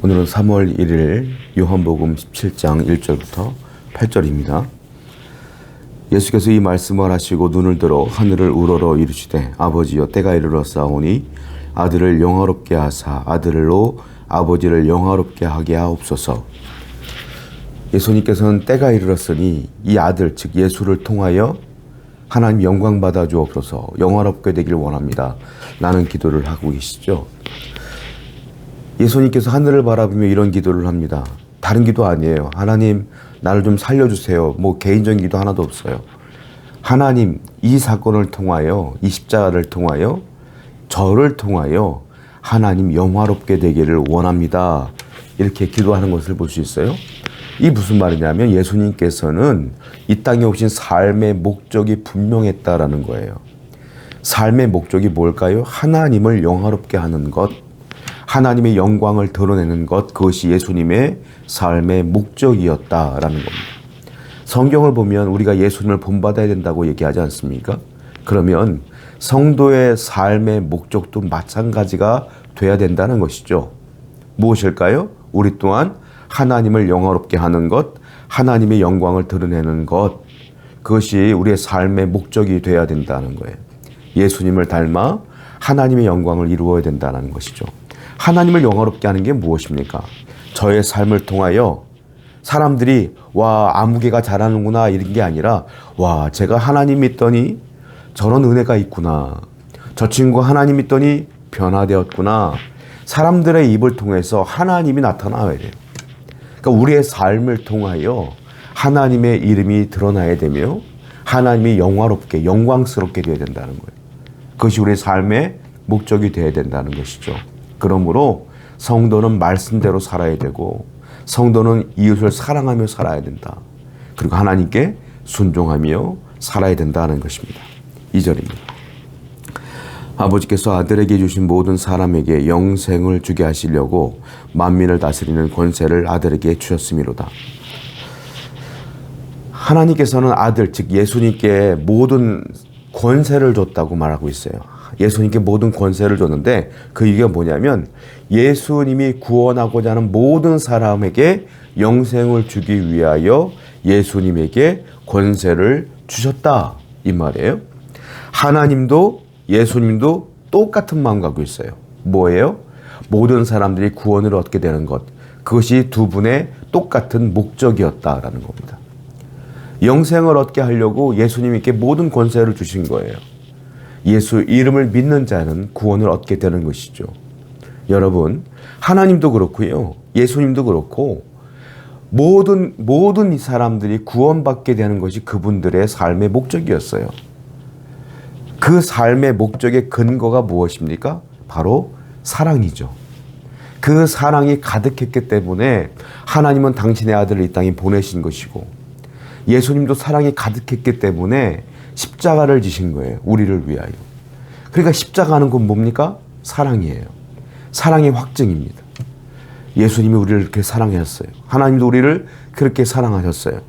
오늘은 3월 1일 요한복음 17장 1절부터 8절입니다. 예수께서 이 말씀을 하시고 눈을 들어 하늘을 우러러 이르시되 아버지여 때가 이르렀사오니 아들을 영화롭게 하사 아들로 아버지를 영화롭게 하게 하옵소서. 예수님께서는 때가 이르렀으니 이 아들 즉 예수를 통하여 하나님 영광 받아 주옵소서, 영화롭게 되길 원합니다 라는 기도를 하고 계시죠. 예수님께서 하늘을 바라보며 이런 기도를 합니다. 다른 기도 아니에요. 하나님 나를 좀 살려주세요. 뭐 개인적인 기도 하나도 없어요. 하나님 이 사건을 통하여, 이 십자가를 통하여, 저를 통하여 하나님 영화롭게 되기를 원합니다. 이렇게 기도하는 것을 볼 수 있어요. 이 무슨 말이냐면 예수님께서는 이 땅에 오신 삶의 목적이 분명했다라는 거예요. 삶의 목적이 뭘까요? 하나님을 영화롭게 하는 것, 하나님의 영광을 드러내는 것, 그것이 예수님의 삶의 목적이었다라는 겁니다. 성경을 보면 우리가 예수님을 본받아야 된다고 얘기하지 않습니까? 그러면 성도의 삶의 목적도 마찬가지가 돼야 된다는 것이죠. 무엇일까요? 우리 또한 하나님을 영화롭게 하는 것, 하나님의 영광을 드러내는 것, 그것이 우리의 삶의 목적이 돼야 된다는 거예요. 예수님을 닮아 하나님의 영광을 이루어야 된다는 것이죠. 하나님을 영화롭게 하는 게 무엇입니까? 저의 삶을 통하여 사람들이 와 아무개가 잘하는구나 이런 게 아니라 와 제가 하나님 믿더니 저런 은혜가 있구나, 저 친구 하나님 믿더니 변화되었구나, 사람들의 입을 통해서 하나님이 나타나야 돼요. 그러니까 우리의 삶을 통하여 하나님의 이름이 드러나야 되며 하나님이 영화롭게 영광스럽게 되어야 된다는 거예요. 그것이 우리의 삶의 목적이 되어야 된다는 것이죠. 그러므로 성도는 말씀대로 살아야 되고 성도는 이웃을 사랑하며 살아야 된다. 그리고 하나님께 순종하며 살아야 된다는 것입니다. 2절입니다. 아버지께서 아들에게 주신 모든 사람에게 영생을 주게 하시려고 만민을 다스리는 권세를 아들에게 주셨음이로다. 하나님께서는 아들 즉 예수님께 모든 권세를 줬다고 말하고 있어요. 예수님께 모든 권세를 줬는데 그 이유가 뭐냐면 예수님이 구원하고자 하는 모든 사람에게 영생을 주기 위하여 예수님에게 권세를 주셨다 이 말이에요. 하나님도 예수님도 똑같은 마음 갖고 있어요. 뭐예요? 모든 사람들이 구원을 얻게 되는 것, 그것이 두 분의 똑같은 목적이었다라는 겁니다. 영생을 얻게 하려고 예수님께 모든 권세를 주신 거예요. 예수 이름을 믿는 자는 구원을 얻게 되는 것이죠. 여러분, 하나님도 그렇고요, 예수님도 그렇고 모든 이 사람들이 구원받게 되는 것이 그분들의 삶의 목적이었어요. 그 삶의 목적의 근거가 무엇입니까? 바로 사랑이죠. 그 사랑이 가득했기 때문에 하나님은 당신의 아들을 이 땅에 보내신 것이고 예수님도 사랑이 가득했기 때문에 십자가를 지신 거예요. 우리를 위하여. 그러니까 십자가는 건 뭡니까? 사랑이에요. 사랑의 확증입니다. 예수님이 우리를 그렇게 사랑하셨어요. 하나님도 우리를 그렇게 사랑하셨어요.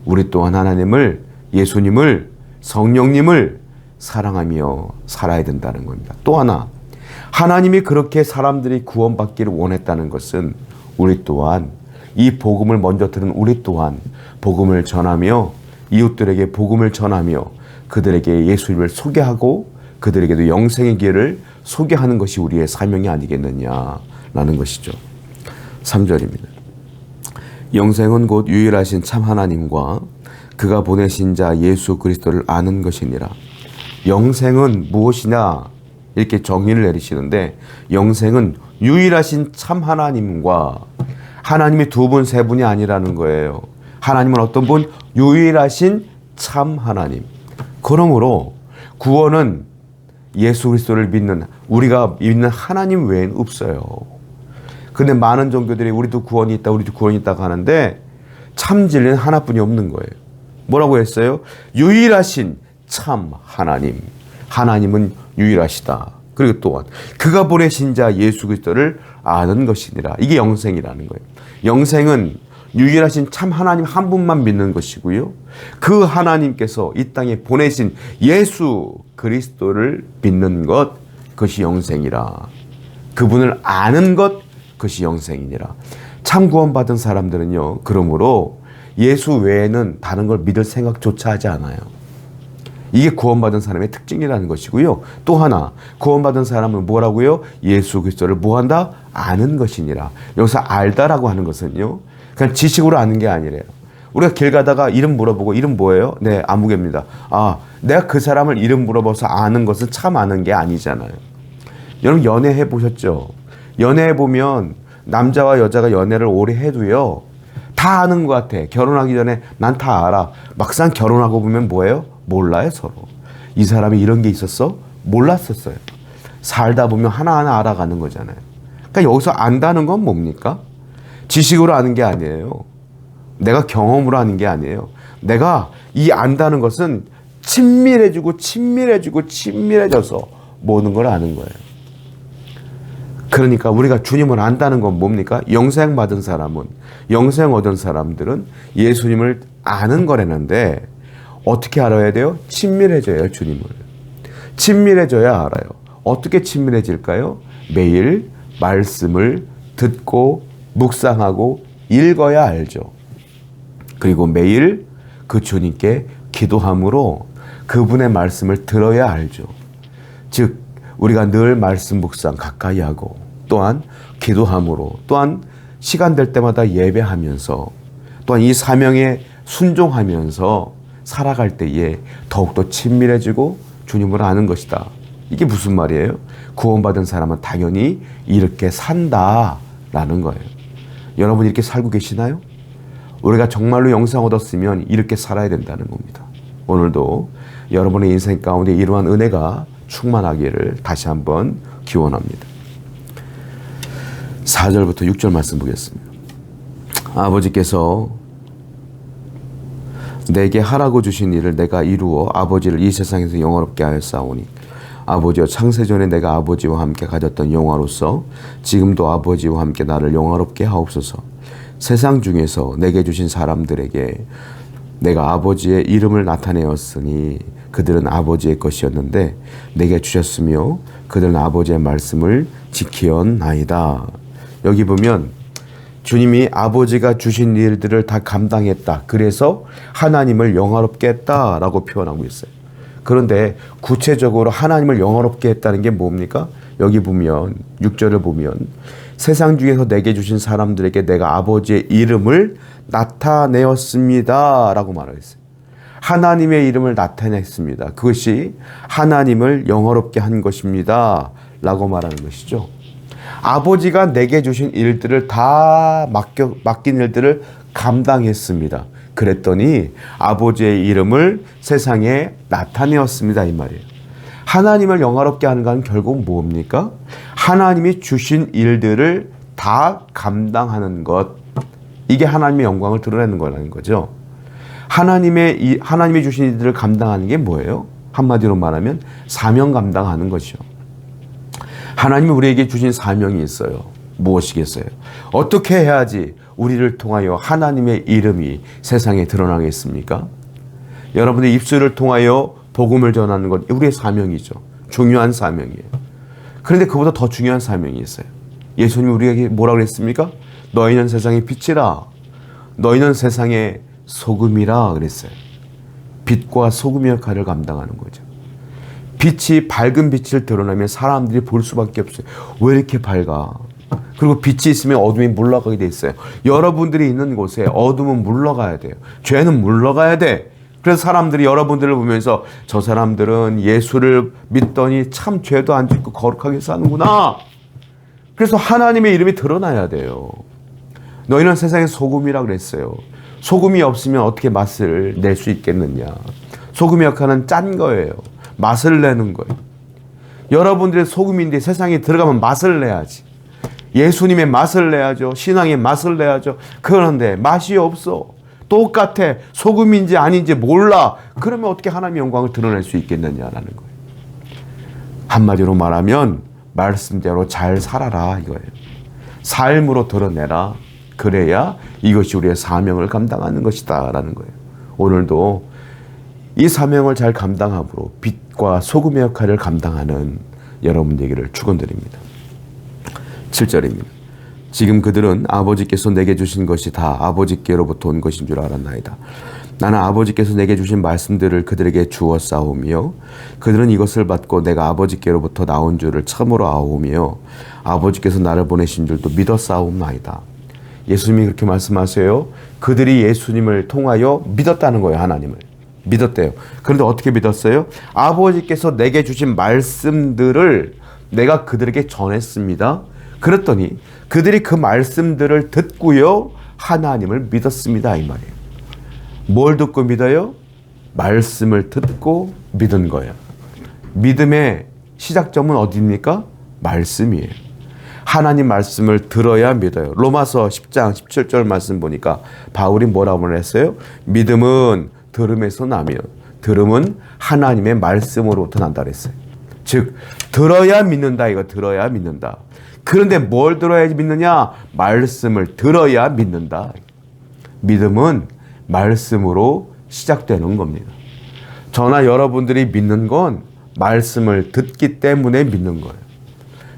우리 또한 하나님을, 예수님을, 성령님을 사랑하며 살아야 된다는 겁니다. 또 하나, 하나님이 그렇게 사람들이 구원받기를 원했다는 것은 우리 또한 이 복음을 먼저 들은 우리 또한 복음을 전하며 이웃들에게 복음을 전하며 그들에게 예수님을 소개하고 그들에게도 영생의 길을 소개하는 것이 우리의 사명이 아니겠느냐라는 것이죠. 3절입니다. 영생은 곧 유일하신 참 하나님과 그가 보내신 자 예수 그리스도를 아는 것이니라. 영생은 무엇이냐 이렇게 정의를 내리시는데 영생은 유일하신 참 하나님과, 하나님이 두 분, 세 분이 아니라는 거예요. 하나님은 어떤 분? 유일하신 참 하나님. 그러므로 구원은 예수 그리스도를 믿는, 우리가 믿는 하나님 외에는 없어요. 근데 많은 종교들이 우리도 구원이 있다, 우리도 구원이 있다고 하는데 참 진리는 하나뿐이 없는 거예요. 뭐라고 했어요? 유일하신 참 하나님. 하나님은 유일하시다. 그리고 또한 그가 보내신 자 예수 그리스도를 아는 것이니라. 이게 영생이라는 거예요. 영생은 유일하신 참 하나님 한 분만 믿는 것이고요. 그 하나님께서 이 땅에 보내신 예수 그리스도를 믿는 것, 그것이 영생이라. 그분을 아는 것, 그것이 영생이니라. 참 구원받은 사람들은요, 그러므로 예수 외에는 다른 걸 믿을 생각조차 하지 않아요. 이게 구원받은 사람의 특징이라는 것이고요. 또 하나, 구원받은 사람은 뭐라고요? 예수 그리스도를 뭐한다? 아는 것이니라. 여기서 알다라고 하는 것은요, 그냥 지식으로 아는 게 아니래요. 우리가 길 가다가 이름 물어보고, 이름 뭐예요? 네, 아무개입니다. 아, 내가 그 사람을 이름 물어봐서 아는 것은 참 아는 게 아니잖아요. 여러분 연애해 보셨죠? 연애해 보면 남자와 여자가 연애를 오래 해도요, 다 아는 것 같아. 결혼하기 전에 난 다 알아. 막상 결혼하고 보면 뭐예요? 몰라요, 서로. 이 사람이 이런 게 있었어? 몰랐었어요. 살다 보면 하나하나 알아가는 거잖아요. 그러니까 여기서 안다는 건 뭡니까? 지식으로 아는 게 아니에요. 내가 경험으로 아는 게 아니에요. 내가 이 안다는 것은 친밀해지고 친밀해져서 모든 걸 아는 거예요. 그러니까 우리가 주님을 안다는 건 뭡니까? 영생 받은 사람은, 영생 얻은 사람들은 예수님을 아는 거라는데, 어떻게 알아야 돼요? 친밀해져야 주님을. 친밀해져야 알아요. 어떻게 친밀해질까요? 매일 말씀을 듣고 묵상하고 읽어야 알죠. 그리고 매일 그 주님께 기도함으로 그분의 말씀을 들어야 알죠. 즉 우리가 늘 말씀 묵상 가까이 하고, 또한 기도함으로, 또한 시간 될 때마다 예배하면서, 또한 이 사명에 순종하면서 살아갈 때에 더욱더 친밀해지고 주님을 아는 것이다. 이게 무슨 말이에요? 구원받은 사람은 당연히 이렇게 산다라는 거예요. 여러분 이렇게 살고 계시나요? 우리가 정말로 영생 얻었으면 이렇게 살아야 된다는 겁니다. 오늘도 여러분의 인생 가운데 이러한 은혜가 충만하기를 다시 한번 기원합니다. 4절부터 6절 말씀 보겠습니다. 아버지께서 내게 하라고 주신 일을 내가 이루어 아버지를 이 세상에서 영화롭게 하였사오니, 아버지여 창세전에 내가 아버지와 함께 가졌던 영화로서 지금도 아버지와 함께 나를 영화롭게 하옵소서. 세상 중에서 내게 주신 사람들에게 내가 아버지의 이름을 나타내었으니 그들은 아버지의 것이었는데 내게 주셨으며 그들은 아버지의 말씀을 지키었나이다. 여기 보면 주님이 아버지가 주신 일들을 다 감당했다. 그래서 하나님을 영화롭게 했다라고 표현하고 있어요. 그런데 구체적으로 하나님을 영화롭게 했다는 게 뭡니까? 여기 보면 6절을 보면 세상 중에서 내게 주신 사람들에게 내가 아버지의 이름을 나타내었습니다 라고 말했어요. 하나님의 이름을 나타냈습니다. 그것이 하나님을 영화롭게 한 것입니다 라고 말하는 것이죠. 아버지가 내게 주신 일들을 다 맡긴 일들을 감당했습니다. 그랬더니 아버지의 이름을 세상에 나타내었습니다 이 말이에요. 하나님을 영화롭게 하는 건 결국 뭡니까? 하나님이 주신 일들을 다 감당하는 것. 이게 하나님의 영광을 드러내는 거라는 거죠. 하나님이 주신 일들을 감당하는 게 뭐예요? 한마디로 말하면 사명 감당하는 것이죠. 하나님이 우리에게 주신 사명이 있어요. 무엇이겠어요? 어떻게 해야지 우리를 통하여 하나님의 이름이 세상에 드러나겠습니까? 여러분의 입술을 통하여 복음을 전하는 것 우리의 사명이죠. 중요한 사명이에요. 그런데 그보다 더 중요한 사명이 있어요. 예수님이 우리에게 뭐라고 그랬습니까? 너희는 세상의 빛이라. 너희는 세상의 소금이라 그랬어요. 빛과 소금의 역할을 감당하는 거죠. 빛이 밝은 빛을 드러내면 사람들이 볼 수밖에 없어요. 왜 이렇게 밝아? 그리고 빛이 있으면 어둠이 물러가게 돼 있어요. 여러분들이 있는 곳에 어둠은 물러가야 돼요. 죄는 물러가야 돼. 그래서 사람들이 여러분들을 보면서 저 사람들은 예수를 믿더니 참 죄도 안 짓고 거룩하게 사는구나. 그래서 하나님의 이름이 드러나야 돼요. 너희는 세상의 소금이라 그랬어요. 소금이 없으면 어떻게 맛을 낼 수 있겠느냐. 소금의 역할은 짠 거예요. 맛을 내는 거예요. 여러분들의 소금인데 세상에 들어가면 맛을 내야지. 예수님의 맛을 내야죠. 신앙의 맛을 내야죠. 그런데 맛이 없어. 똑같아. 소금인지 아닌지 몰라. 그러면 어떻게 하나님의 영광을 드러낼 수 있겠느냐라는 거예요. 한마디로 말하면 말씀대로 잘 살아라 이거예요. 삶으로 드러내라. 그래야 이것이 우리의 사명을 감당하는 것이다 라는 거예요. 오늘도 이 사명을 잘 감당함으로 빛과 소금의 역할을 감당하는 여러분 되기를 축원드립니다. 7절입니다. 지금 그들은 아버지께서 내게 주신 것이 다 아버지께로부터 온 것인 줄 알았나이다. 나는 아버지께서 내게 주신 말씀들을 그들에게 주었사오며 그들은 이것을 받고 내가 아버지께로부터 나온 줄을 참으로 아오며 아버지께서 나를 보내신 줄도 믿었사옵나이다. 예수님이 그렇게 말씀하세요. 그들이 예수님을 통하여 믿었다는 거예요. 하나님을 믿었대요. 그런데 어떻게 믿었어요? 아버지께서 내게 주신 말씀들을 내가 그들에게 전했습니다. 그랬더니 그들이 그 말씀들을 듣고요 하나님을 믿었습니다, 이 말이에요. 뭘 듣고 믿어요? 말씀을 듣고 믿은 거예요. 믿음의 시작점은 어디입니까? 말씀이에요. 하나님 말씀을 들어야 믿어요. 로마서 10장 17절 말씀 보니까 바울이 뭐라고 말했어요? 믿음은 들음에서 나며 들음은 하나님의 말씀으로부터 난다 그랬어요. 즉 들어야 믿는다, 이거 들어야 믿는다. 그런데 뭘 들어야지 믿느냐? 말씀을 들어야 믿는다. 믿음은 말씀으로 시작되는 겁니다. 저나 여러분들이 믿는 건 말씀을 듣기 때문에 믿는 거예요.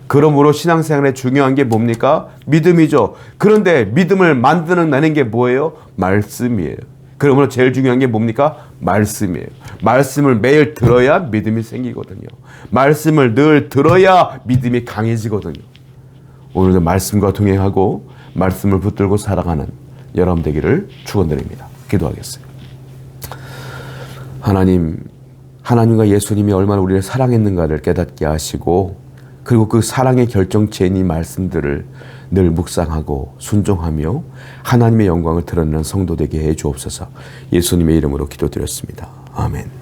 그러므로 신앙생활에 중요한 게 뭡니까? 믿음이죠. 그런데 믿음을 만드는 게 뭐예요? 말씀이에요. 그러므로 제일 중요한 게 뭡니까? 말씀이에요. 말씀을 매일 들어야 믿음이 생기거든요. 말씀을 늘 들어야 믿음이 강해지거든요. 오늘도 말씀과 동행하고 말씀을 붙들고 살아가는 여러분 되기를 축원드립니다. 기도하겠어요. 하나님과 예수님이 얼마나 우리를 사랑했는가를 깨닫게 하시고 그리고 그 사랑의 결정체인 이 말씀들을 늘 묵상하고 순종하며 하나님의 영광을 드러내는 성도 되게 해 주옵소서. 예수님의 이름으로 기도드렸습니다. 아멘.